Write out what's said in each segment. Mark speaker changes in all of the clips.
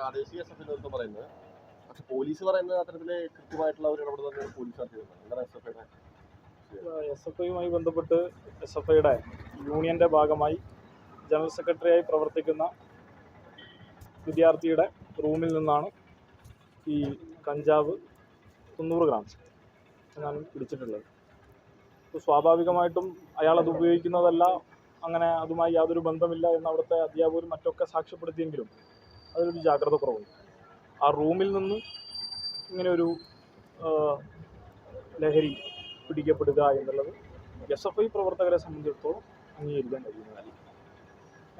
Speaker 1: പ്രാദേശിക S F നേതൃത്വം പറയുന്നത്. പക്ഷെ പോലീസ് പറയുന്നത് അത്തരത്തില് കൃത്യമായിട്ടുള്ള ഒരു ഇടപെടൽ തന്നെയാണ് പോലീസ് നടത്തിയത്. എന്താണ് എസ് എഫ് ഐയുടെ?
Speaker 2: എസ് എഫ് ഐയുമായി ബന്ധപ്പെട്ട് എസ് എഫ് ഐയുടെ യൂണിയന്റെ ഭാഗമായി ജനറൽ സെക്രട്ടറിയായി പ്രവർത്തിക്കുന്ന വിദ്യാർത്ഥിയുടെ റൂമിൽ നിന്നാണ് ഈ കഞ്ചാവ് 90 ഗ്രാംസ് ഞാൻ പിടിച്ചിട്ടുള്ളത്. അപ്പോൾ സ്വാഭാവികമായിട്ടും അയാൾ അത് ഉപയോഗിക്കുന്നതല്ല, അങ്ങനെ അതുമായി യാതൊരു ബന്ധമില്ല എന്ന് അവിടുത്തെ അധ്യാപകരും മറ്റൊക്കെ സാക്ഷ്യപ്പെടുത്തിയെങ്കിലും അതിലൊരു ജാഗ്രത കുറവുണ്ട്. ആ റൂമിൽ നിന്ന് ഇങ്ങനെ ഒരു ലഹരി പിടിക്കപ്പെടുക എന്നുള്ളത് എസ് എഫ് ഐ പ്രവർത്തകരെ സംബന്ധിച്ചിടത്തോളം അംഗീകരിക്കാൻ കഴിയുന്നതല്ല.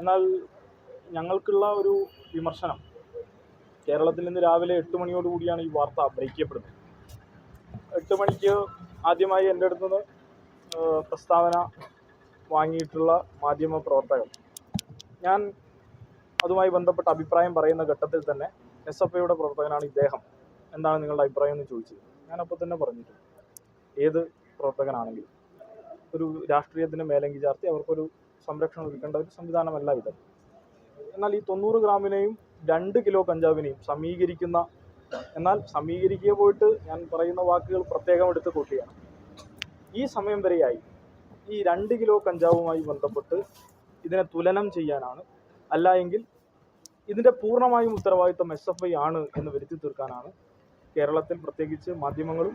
Speaker 2: എന്നാൽ ഞങ്ങൾക്കുള്ള ഒരു വിമർശനം, കേരളത്തിൽ നിന്ന് രാവിലെ 8 മണിയോടുകൂടിയാണ് ഈ വാർത്ത ബ്രേക്ക് ചെയ്യപ്പെടുന്നത്. 8 മണിക്ക് ആദ്യമായി എൻ്റെ അടുത്ത് നിന്ന് പ്രസ്താവന വാങ്ങിയിട്ടുള്ള മാധ്യമ പ്രവർത്തകർ, ഞാൻ അതുമായി ബന്ധപ്പെട്ട അഭിപ്രായം പറയുന്ന ഘട്ടത്തിൽ തന്നെ എസ് എഫ് ഐയുടെ പ്രവർത്തകനാണ് ഇദ്ദേഹം, എന്താണ് നിങ്ങളുടെ അഭിപ്രായം എന്ന് ചോദിച്ചത്. ഞാനപ്പോൾ തന്നെ പറഞ്ഞിട്ടുണ്ട്, ഏത് പ്രവർത്തകനാണെങ്കിലും ഒരു രാഷ്ട്രീയത്തിന് മേലങ്കി ചാർത്തി അവർക്കൊരു സംരക്ഷണം ഒരുക്കേണ്ട ഒരു സംവിധാനമല്ല ഇത്. എന്നാൽ ഈ 90 ഗ്രാമിനെയും 2 കിലോ കഞ്ചാവിനെയും സമീകരിക്കുന്ന, എന്നാൽ സമീകരിക്കുക പോയിട്ട് ഞാൻ പറയുന്ന വാക്കുകൾ പ്രത്യേകം എടുത്ത് കൂട്ടിയാണ്. ഈ സമയം വരെയായി ഈ 2 കിലോ കഞ്ചാവുമായി ബന്ധപ്പെട്ട് ഇതിനെ തുലനം ചെയ്യാനാണ്, അല്ല എങ്കിൽ ഇതിൻ്റെ പൂർണ്ണമായും ഉത്തരവാദിത്വം എസ് എഫ് ഐ ആണ് എന്ന് വരുത്തി തീർക്കാനാണ് കേരളത്തിൽ പ്രത്യേകിച്ച് മാധ്യമങ്ങളും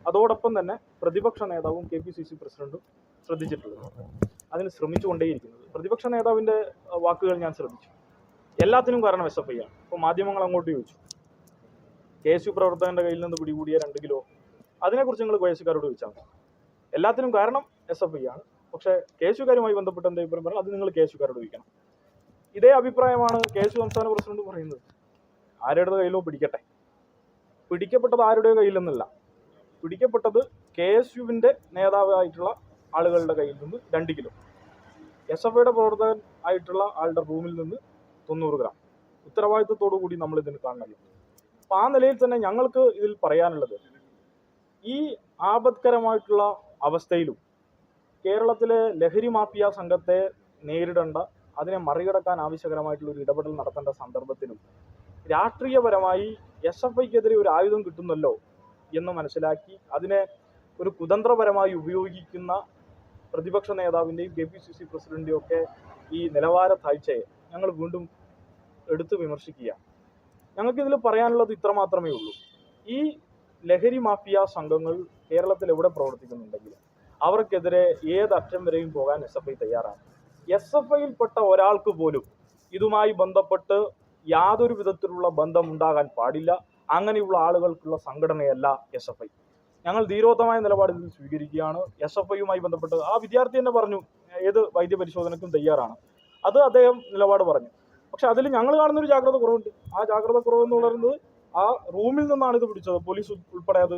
Speaker 2: അതോടൊപ്പം തന്നെ പ്രതിപക്ഷ നേതാവും KPCC പ്രസിഡന്റും ശ്രദ്ധിച്ചിട്ടുള്ളത്. അതിന് ശ്രമിച്ചുകൊണ്ടേയിരിക്കുന്നത്. പ്രതിപക്ഷ നേതാവിൻ്റെ വാക്കുകൾ ഞാൻ ശ്രദ്ധിച്ചു. എല്ലാത്തിനും കാരണം എസ് എഫ് ഐ ആണ്. ഇപ്പോൾ മാധ്യമങ്ങൾ അങ്ങോട്ട് ചോദിച്ചു, KSU പ്രവർത്തകൻ്റെ കയ്യിൽ നിന്ന് പിടികൂടിയ 2 കിലോ, അതിനെക്കുറിച്ച് നിങ്ങൾ KSUക്കാരോട് ചോദിച്ചാൽ മതി. എല്ലാത്തിനും കാരണം എസ് എഫ് ഐ ആണ്. പക്ഷേ KSUക്കാരുമായി ബന്ധപ്പെട്ട എന്താ അഭിപ്രായം പറഞ്ഞാൽ അത് നിങ്ങൾ KSUക്കാരോട് ചോദിക്കണം. ഇതേ അഭിപ്രായമാണ് KSU സംസ്ഥാന പ്രസിഡന്റ് പറയുന്നത്. ആരുടെ കയ്യിലോ പിടിക്കട്ടെ, പിടിക്കപ്പെട്ടത് ആരുടെ കയ്യിൽ നിന്നല്ല, പിടിക്കപ്പെട്ടത് KSUവിൻ്റെ നേതാവായിട്ടുള്ള ആളുകളുടെ കയ്യിൽ നിന്ന് 2 കിലോ, എസ് എഫ് ഐയുടെ പ്രവർത്തകൻ ആയിട്ടുള്ള ആളുടെ റൂമിൽ നിന്ന് 90 ഗ്രാം. ഉത്തരവാദിത്വത്തോടു കൂടി നമ്മൾ ഇതിന് കാണണമല്ലോ. അപ്പം ആ നിലയിൽ തന്നെ ഞങ്ങൾക്ക് ഇതിൽ പറയാനുള്ളത്, ഈ ആപത്കരമായിട്ടുള്ള അവസ്ഥയിലും കേരളത്തിലെ ലഹരി മാഫിയ സംഘത്തെ നേരിടേണ്ട, അതിനെ മറികടക്കാൻ ആവശ്യകരമായിട്ടുള്ള ഒരു ഇടപെടൽ നടത്തേണ്ട സന്ദർഭത്തിലും രാഷ്ട്രീയപരമായി എസ് എഫ് ഐക്കെതിരെ ഒരു ആയുധം കിട്ടുന്നല്ലോ എന്ന് മനസ്സിലാക്കി അതിനെ ഒരു കുതന്ത്രപരമായി ഉപയോഗിക്കുന്ന പ്രതിപക്ഷ നേതാവിൻ്റെയും KPCC പ്രസിഡന്റിൻ്റെയും ഒക്കെ ഈ നിലവാര താഴ്ചയെ ഞങ്ങൾ വീണ്ടും എടുത്തു വിമർശിക്കുക. ഞങ്ങൾക്കിതിൽ പറയാനുള്ളത് ഇത്ര മാത്രമേ ഉള്ളൂ. ഈ ലഹരി മാഫിയ സംഘങ്ങൾ കേരളത്തിൽ എവിടെ പ്രവർത്തിക്കുന്നുണ്ടെങ്കിലും അവർക്കെതിരെ ഏതറ്റം വരെയും പോകാൻ എസ് എഫ് ഐ തയ്യാറാണ്. എസ് എഫ് ഐയിൽപ്പെട്ട ഒരാൾക്ക് പോലും ഇതുമായി ബന്ധപ്പെട്ട് യാതൊരു വിധത്തിലുള്ള ബന്ധം ഉണ്ടാകാൻ പാടില്ല. അങ്ങനെയുള്ള ആളുകൾക്കുള്ള സംഘടനയല്ല എസ് എഫ് ഐ. ഞങ്ങൾ ധീരോത്തമായ നിലപാടിൽ സ്വീകരിക്കുകയാണ്. എസ് എഫ് ഐയുമായി ബന്ധപ്പെട്ട് ആ വിദ്യാർത്ഥി തന്നെ പറഞ്ഞു ഏത് വൈദ്യപരിശോധനയ്ക്കും തയ്യാറാണ്. അത് അദ്ദേഹം നിലപാട് പറഞ്ഞു. പക്ഷെ അതിൽ ഞങ്ങൾ കാണുന്നൊരു ജാഗ്രത കുറവുണ്ട്. ആ ജാഗ്രത കുറവെന്ന് പറയുന്നത് ആ റൂമിൽ നിന്നാണ് ഇത് പിടിച്ചത്, പോലീസ് ഉൾപ്പെടെ അത്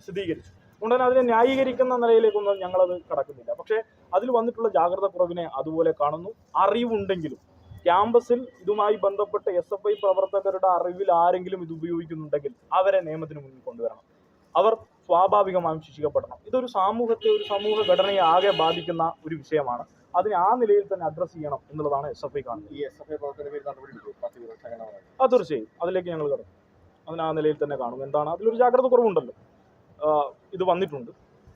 Speaker 2: സ്ഥിരീകരിച്ചു. അതുകൊണ്ട് തന്നെ അതിനെ ന്യായീകരിക്കുന്ന നിലയിലേക്കൊന്നും ഞങ്ങളത് കടക്കുന്നില്ല. പക്ഷേ അതിൽ വന്നിട്ടുള്ള ജാഗ്രത കുറവിനെ അതുപോലെ കാണുന്നു. അറിവുണ്ടെങ്കിലും ക്യാമ്പസിൽ ഇതുമായി ബന്ധപ്പെട്ട് എസ് എഫ് ഐ പ്രവർത്തകരുടെ അറിവിൽ ആരെങ്കിലും ഇത് ഉപയോഗിക്കുന്നുണ്ടെങ്കിൽ അവരെ നിയമത്തിന് മുന്നിൽ കൊണ്ടുവരണം. അവർ സ്വാഭാവികമായും ശിക്ഷിക്കപ്പെടണം. ഇതൊരു സമൂഹത്തെ, ഒരു സമൂഹ ഘടനയെ ആകെ ബാധിക്കുന്ന ഒരു വിഷയമാണ്. അതിനെ ആ നിലയിൽ തന്നെ അഡ്രസ് ചെയ്യണം എന്നുള്ളതാണ് എസ് എഫ് ഐ കാണുന്നത്. അത് തീർച്ചയായും അതിലേക്ക് ഞങ്ങൾ കടക്കും. അതിന് ആ നിലയിൽ തന്നെ കാണും. എന്താണ് അതിലൊരു ജാഗ്രത കുറവുണ്ടല്ലോ, ഇത് വന്നിട്ടുണ്ട്.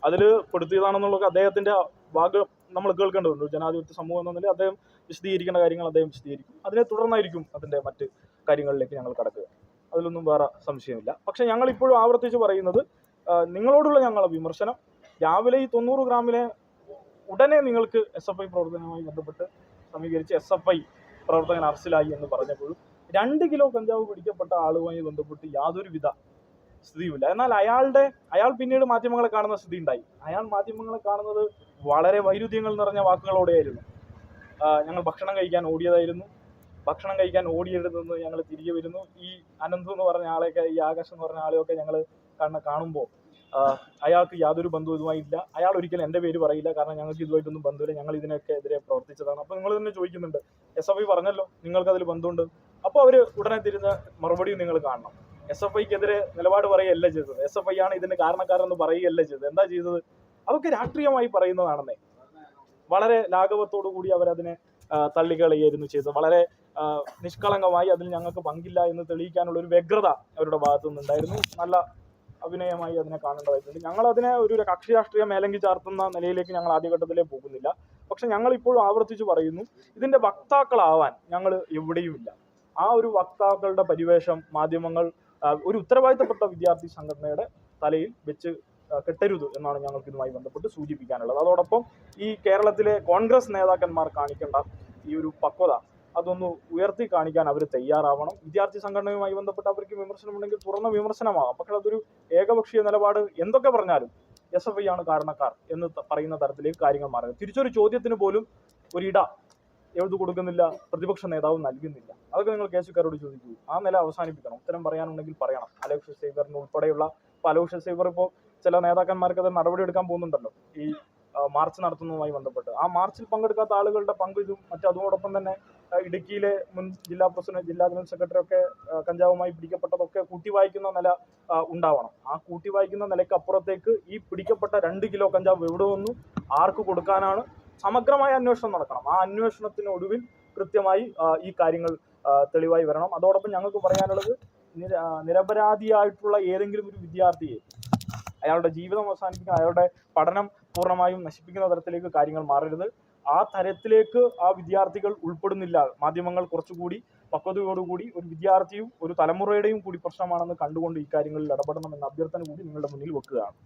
Speaker 2: അതിൽ പെടുത്തിയതാണെന്നുള്ളത് അദ്ദേഹത്തിൻ്റെ ഭാഗം നമ്മൾ കേൾക്കേണ്ടതുണ്ട്. ജനാധിപത്യ സമൂഹം എന്ന നിലയിൽ അദ്ദേഹം വിശദീകരിക്കേണ്ട കാര്യങ്ങൾ അദ്ദേഹം വിശദീകരിക്കും. അതിനെ തുടർന്നായിരിക്കും അതിൻ്റെ മറ്റ് കാര്യങ്ങളിലേക്ക് ഞങ്ങൾ കടക്കുക. അതിലൊന്നും വേറെ സംശയമില്ല. പക്ഷേ ഞങ്ങൾ ഇപ്പോഴും ആവർത്തിച്ച് പറയുന്നത്, നിങ്ങളോടുള്ള ഞങ്ങളുടെ വിമർശനം, രാവിലെ ഈ 90 ഗ്രാമിനെ ഉടനെ നിങ്ങൾക്ക് എസ് എഫ് ഐ പ്രവർത്തനവുമായി ബന്ധപ്പെട്ട് സമീകരിച്ച് എസ് എഫ് ഐ പ്രവർത്തകൻ അറസ്റ്റിലായി എന്ന് പറഞ്ഞപ്പോഴും 2 കിലോ കഞ്ചാവ് പിടിക്കപ്പെട്ട ആളുമായി ബന്ധപ്പെട്ട് യാതൊരുവിധ സ്ഥിതിയുമില്ല. എന്നാൽ അയാൾ പിന്നീട് മാധ്യമങ്ങളെ കാണുന്ന സ്ഥിതി ഉണ്ടായി. അയാൾ മാധ്യമങ്ങളെ കാണുന്നത് വളരെ വൈരുദ്ധ്യങ്ങൾ നിറഞ്ഞ വാക്കുകളോടെയായിരുന്നു. ഞങ്ങൾ ഭക്ഷണം കഴിക്കാൻ ഓടിയതായിരുന്നു, ഭക്ഷണം കഴിക്കാൻ ഓടിയെടുത്തുനിന്ന് ഞങ്ങൾ തിരികെ വരുന്നു. ഈ അനന്തു എന്ന് പറഞ്ഞ ആളെയൊക്കെ, ഈ ആകാശ് എന്ന് പറഞ്ഞ ആളെയൊക്കെ ഞങ്ങൾ കാണുമ്പോൾ അയാൾക്ക് യാതൊരു ബന്ധവും ഇതുമായി ഇല്ല. അയാൾ ഒരിക്കലും എൻ്റെ പേര് പറയില്ല, കാരണം ഞങ്ങൾക്ക് ഇതുമായിട്ടൊന്നും ബന്ധമില്ല, ഞങ്ങൾ ഇതിനൊക്കെ എതിരെ പ്രവർത്തിച്ചതാണ്. അപ്പോൾ നിങ്ങൾ തന്നെ ചോദിക്കുന്നുണ്ട്, എസ് എഫ് ഐ പറഞ്ഞല്ലോ നിങ്ങൾക്ക് അതിൽ ബന്ധമുണ്ട്. അപ്പോൾ അവർ ഉടനെ തിരിഞ്ഞ മറുപടിയും നിങ്ങൾ കാണണം. എസ് എഫ് ഐക്കെതിരെ നിലപാട് പറയുകയല്ല ചെയ്തത്, എസ് എഫ് ഐ ആണ് ഇതിന് കാരണക്കാരെന്ന് പറയുകയല്ല ചെയ്തത്. എന്താ ചെയ്തത്? അതൊക്കെ രാഷ്ട്രീയമായി പറയുന്നതാണെന്നേ. വളരെ ലാഘവത്തോടു കൂടി അവരതിനെ തള്ളിക്കളയായിരുന്നു ചെയ്തത്. വളരെ നിഷ്കളങ്കമായി അതിൽ ഞങ്ങൾക്ക് പങ്കില്ല എന്ന് തെളിയിക്കാനുള്ള ഒരു വ്യഗ്രത അവരുടെ ഭാഗത്തു നിന്നുണ്ടായിരുന്നു. നല്ല അഭിനയമായി അതിനെ കാണേണ്ടതായിട്ടുണ്ട്. ഞങ്ങൾ അതിനെ ഒരു കക്ഷി രാഷ്ട്രീയ മേലങ്കി ചാർത്തുന്ന നിലയിലേക്ക് ഞങ്ങൾ ആദ്യഘട്ടത്തിലേ പോകുന്നില്ല. പക്ഷെ ഞങ്ങൾ ഇപ്പോഴും ആവർത്തിച്ച് പറയുന്നു, ഇതിന്റെ വക്താക്കളാവാൻ ഞങ്ങൾ എവിടെയുമില്ല. ആ ഒരു വക്താക്കളുടെ പരിവേഷം മാധ്യമങ്ങൾ ഒരു ഉത്തരവാദിത്തപ്പെട്ട വിദ്യാർത്ഥി സംഘടനയുടെ തലയിൽ വെച്ച് കെട്ടരുത് എന്നാണ് ഞങ്ങൾക്ക് ഇതുമായി ബന്ധപ്പെട്ട് സൂചിപ്പിക്കാനുള്ളത്. അതോടൊപ്പം ഈ കേരളത്തിലെ കോൺഗ്രസ് നേതാക്കന്മാർ കാണിക്കേണ്ട ഈ ഒരു പക്വത അതൊന്ന് ഉയർത്തി കാണിക്കാൻ അവർ തയ്യാറാവണം. വിദ്യാർത്ഥി സംഘടനയുമായി ബന്ധപ്പെട്ട് അവർക്ക് വിമർശനമുണ്ടെങ്കിൽ തുറന്ന വിമർശനമാകാം. പക്ഷെ അതൊരു ഏകപക്ഷീയ നിലപാട് എന്തൊക്കെ പറഞ്ഞാലും SFI ആണ് കാരണക്കാർ എന്ന് പറയുന്ന തരത്തിലേക്ക് കാര്യങ്ങൾ മാറുക. തിരിച്ചൊരു ചോദ്യത്തിന് പോലും ഒരിട എഴുതു കൊടുക്കുന്നില്ല, പ്രതിപക്ഷ നേതാവ് നൽകുന്നില്ല. അതൊക്കെ നിങ്ങൾ കേസുകാരോട് ചോദിക്കൂ. ആ നില അവസാനിപ്പിക്കണം. ഉത്തരം പറയാനുണ്ടെങ്കിൽ പറയണം. അലോഷ്യസ് സേവറിന് ഉൾപ്പെടെയുള്ള അലോഷ്യസ് സേവർ ഇപ്പോൾ ചില നേതാക്കന്മാർക്ക് അത് നടപടി എടുക്കാൻ പോകുന്നുണ്ടല്ലോ ഈ മാർച്ച് നടത്തുന്നതുമായി ബന്ധപ്പെട്ട്. ആ മാർച്ചിൽ പങ്കെടുക്കാത്ത ആളുകളുടെ പങ്ക് ഇതും അതോടൊപ്പം തന്നെ ഇടുക്കിയിലെ മുൻ ജില്ലാ പ്രസിഡന്റ്, ജില്ലാ ജനറൽ സെക്രട്ടറി ഒക്കെ കഞ്ചാവുമായി പിടിക്കപ്പെട്ടതൊക്കെ കൂട്ടി വായിക്കുന്ന നില ഉണ്ടാവണം. ആ കൂട്ടി വായിക്കുന്ന നിലയ്ക്ക് അപ്പുറത്തേക്ക് ഈ പിടിക്കപ്പെട്ട 2 കിലോ കഞ്ചാവ് എവിടെ വന്നു, ആർക്ക് കൊടുക്കാനാണ്, സമഗ്രമായ അന്വേഷണം നടക്കണം. ആ അന്വേഷണത്തിനൊടുവിൽ കൃത്യമായി ഈ കാര്യങ്ങൾ തെളിവായി വരണം. അതോടൊപ്പം ഞങ്ങൾക്ക് പറയാനുള്ളത്, നിരപരാധിയായിട്ടുള്ള ഏതെങ്കിലും ഒരു വിദ്യാർത്ഥിയെ അയാളുടെ ജീവിതം അവസാനിപ്പിക്കുന്ന, അയാളുടെ പഠനം പൂർണ്ണമായും നശിപ്പിക്കുന്ന തരത്തിലേക്ക് കാര്യങ്ങൾ മാറരുത്. ആ തരത്തിലേക്ക് ആ വിദ്യാർത്ഥികൾ ഉൾപ്പെടുന്നില്ല. മാധ്യമങ്ങൾ കുറച്ചുകൂടി പക്വതയോടുകൂടി ഒരു വിദ്യാർത്ഥിയും ഒരു തലമുറയുടെയും കൂടി പ്രശ്നമാണെന്ന് കണ്ടുകൊണ്ട് ഈ കാര്യങ്ങളിൽ ഇടപെടണമെന്ന അഭ്യർത്ഥന കൂടി നിങ്ങളുടെ മുന്നിൽ വെക്കുകയാണ്.